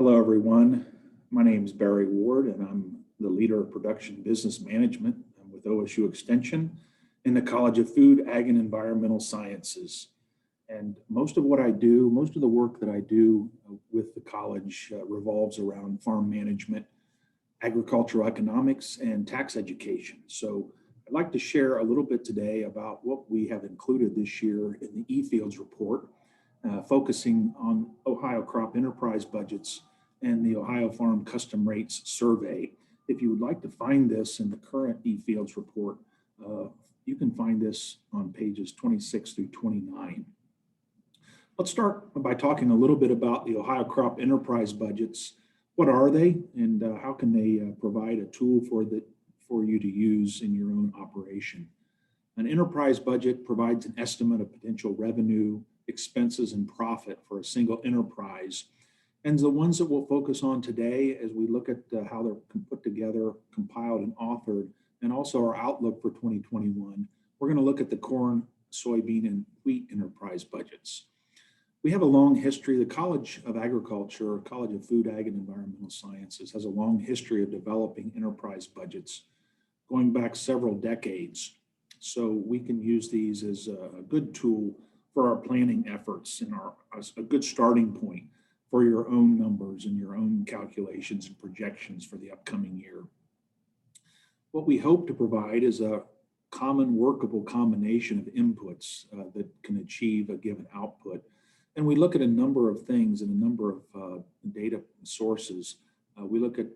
Hello, everyone. My name is Barry Ward, and I'm the leader of production business management with OSU Extension in the College of Food, Ag, and Environmental Sciences. And most of what I do, most of the work that I do with the college revolves around farm management, agricultural economics, and tax education. So I'd like to share a little bit today about what we have included this year in the eFields report, focusing on Ohio crop enterprise budgets and the Ohio Farm Custom Rates Survey. If you would like to find this in the current eFields report, you can find this on pages 26 through 29. Let's start by talking a little bit about the Ohio crop enterprise budgets. What are they, and how can they provide a tool for you to use in your own operation? An enterprise budget provides an estimate of potential revenue, expenses, and profit for a single enterprise. And the ones that we'll focus on today as we look at how they're put together, compiled, and authored, and also our outlook for 2021, we're going to look at the corn, soybean, and wheat enterprise budgets. We have a long history. The College of Agriculture, College of Food, Ag, and Environmental Sciences has a long history of developing enterprise budgets going back several decades. So we can use these as a good tool for our planning efforts and a good starting point for your own numbers and your own calculations and projections for the upcoming year. What we hope to provide is a common workable combination of inputs that can achieve a given output. And we look at a number of things and a number of data sources. We look at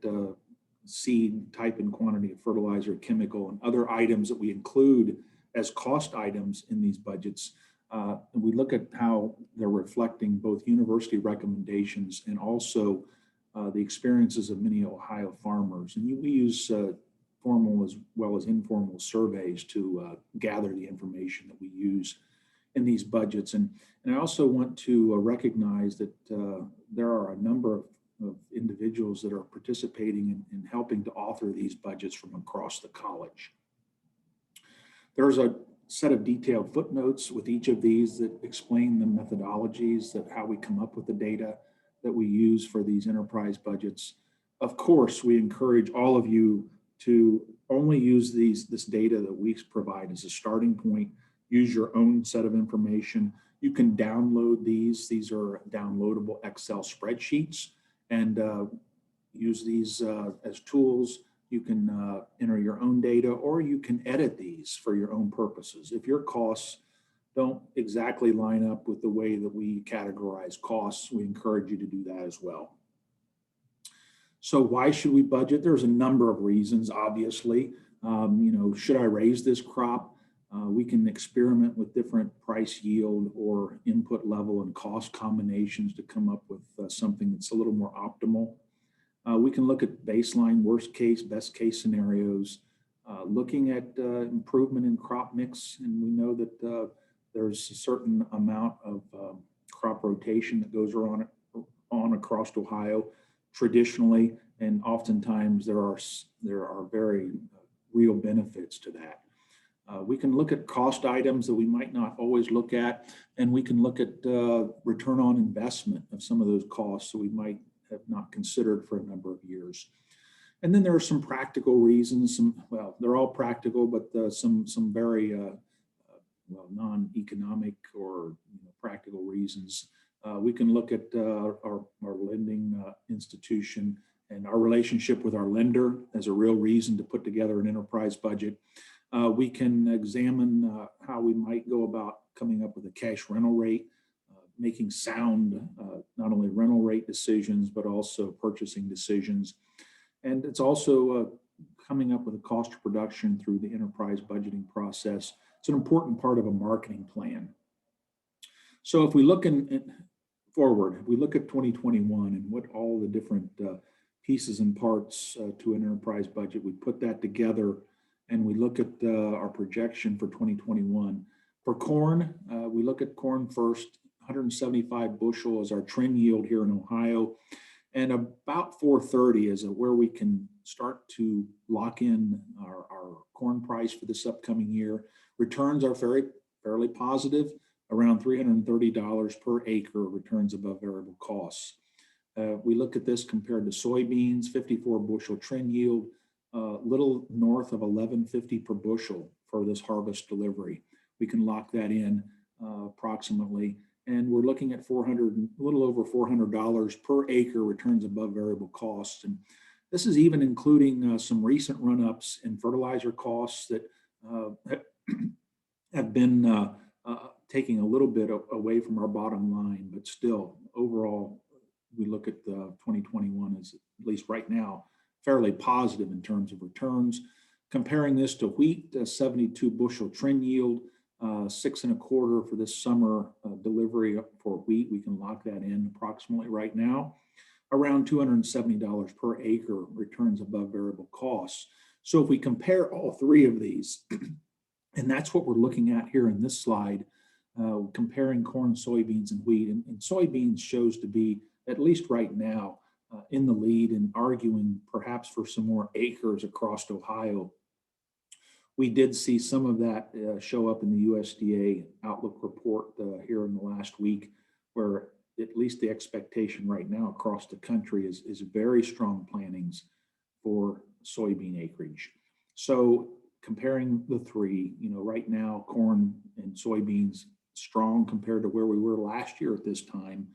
seed, type and quantity of fertilizer, chemical, and other items that we include as cost items in these budgets. And we look at how they're reflecting both university recommendations and also the experiences of many Ohio farmers. And we use formal as well as informal surveys to gather the information that we use in these budgets. And I also want to recognize that there are a number of individuals that are participating in helping to author these budgets from across the college. There's a set of detailed footnotes with each of these that explain the methodologies, that how we come up with the data that we use for these enterprise budgets. Of course, we encourage all of you to only use this data that we provide as a starting point. Use your own set of information. You can download these. These are downloadable Excel spreadsheets, and use these as tools. You can enter your own data, or you can edit these for your own purposes. If your costs don't exactly line up with the way that we categorize costs, we encourage you to do that as well. So why should we budget? There's a number of reasons, obviously. Should I raise this crop? We can experiment with different price, yield, or input level and cost combinations to come up with something that's a little more optimal. We can look at baseline, worst case, best case scenarios, looking at improvement in crop mix. And we know that there's a certain amount of crop rotation that goes on across Ohio traditionally, and oftentimes there are very real benefits to that. We can look at cost items that we might not always look at, and we can look at return on investment of some of those costs that we might have not considered for a number of years. And then there are some practical reasons. They're all practical, but some very non-economic or practical reasons. We can look at our lending institution and our relationship with our lender as a real reason to put together an enterprise budget. We can examine how we might go about coming up with a cash rental rate, making sound not only rental rate decisions, but also purchasing decisions. And it's also coming up with a cost of production through the enterprise budgeting process. It's an important part of a marketing plan. So if we look forward, if we look at 2021 and what all the different pieces and parts to an enterprise budget, we put that together and we look at our projection for 2021. For corn, we look at corn first. 175 bushel is our trend yield here in Ohio, and about 430 is where we can start to lock in our corn price for this upcoming year. Returns are fairly positive, around $330 per acre, returns above variable costs. We look at this compared to soybeans, 54 bushel trend yield, little north of 11.50 per bushel for this harvest delivery. We can lock that in approximately, and we're looking at a little over $400 per acre returns above variable costs. And this is even including some recent run-ups in fertilizer costs that have been taking a little bit away from our bottom line, but still overall, we look at 2021 as, at least right now, fairly positive in terms of returns. Comparing this to wheat, 72 bushel trend yield, 6.25 for this summer delivery for wheat. We can lock that in approximately right now. Around $270 per acre returns above variable costs. So if we compare all three of these, and that's what we're looking at here in this slide, comparing corn, soybeans, and wheat. And soybeans shows to be, at least right now, in the lead and arguing perhaps for some more acres across Ohio. We did see some of that show up in the USDA Outlook report here in the last week, where at least the expectation right now across the country is very strong plantings for soybean acreage. So comparing the three, right now, corn and soybeans strong compared to where we were last year at this time,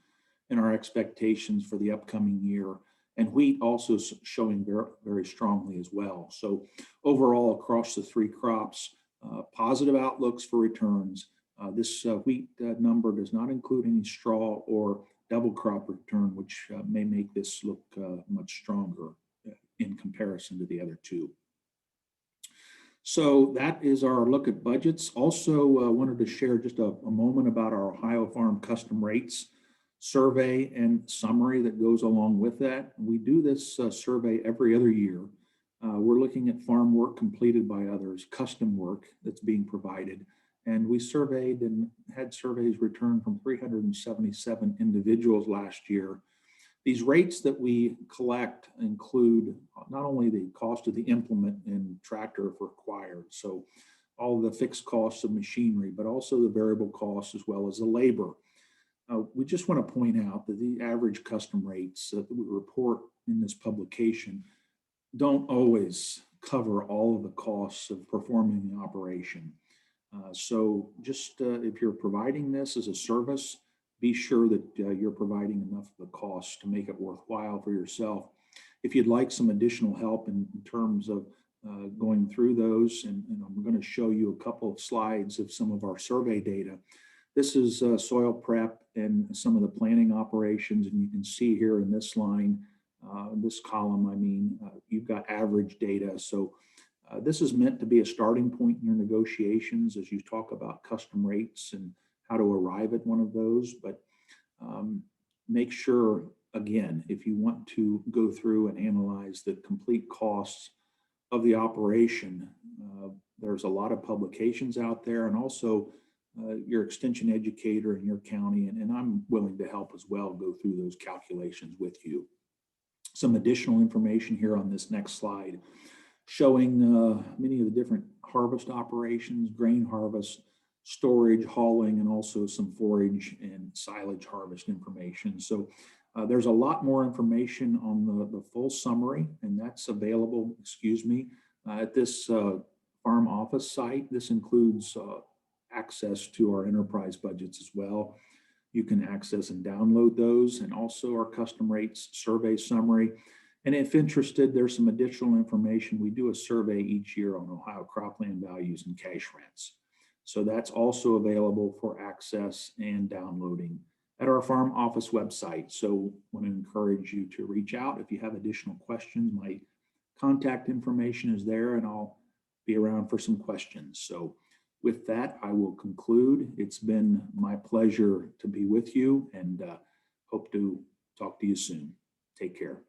and our expectations for the upcoming year. And wheat also showing very, very strongly as well. So overall, across the three crops, positive outlooks for returns. This wheat number does not include any straw or double crop return, which may make this look much stronger in comparison to the other two. So that is our look at budgets. Also wanted to share just a moment about our Ohio Farm custom rates survey and summary that goes along with that. We do this survey every other year. We're looking at farm work completed by others, custom work that's being provided. And we surveyed and had surveys returned from 377 individuals last year. These rates that we collect include not only the cost of the implement and tractor if required, so all the fixed costs of machinery, but also the variable costs as well as the labor. We just want to point out that the average custom rates that we report in this publication don't always cover all of the costs of performing the operation. So just if you're providing this as a service, be sure that you're providing enough of the cost to make it worthwhile for yourself. If you'd like some additional help in terms of going through those, and I'm going to show you a couple of slides of some of our survey data. This is soil prep and some of the planting operations, and you can see here in this line, this column, you've got average data. So this is meant to be a starting point in your negotiations as you talk about custom rates and how to arrive at one of those. But make sure, again, if you want to go through and analyze the complete costs of the operation, there's a lot of publications out there, and also your extension educator in your county, and I'm willing to help as well go through those calculations with you. Some additional information here on this next slide showing many of the different harvest operations, grain harvest, storage, hauling, and also some forage and silage harvest information. So there's a lot more information on the full summary, and that's available, at this farm office site. This includes access to our enterprise budgets as well. You can access and download those, and also our custom rates survey summary. And if interested, there's some additional information. We do a survey each year on Ohio cropland values and cash rents. So that's also available for access and downloading at our farm office website. So I want to encourage you to reach out if you have additional questions. My contact information is there, and I'll be around for some questions. So with that, I will conclude. It's been my pleasure to be with you, and hope to talk to you soon. Take care.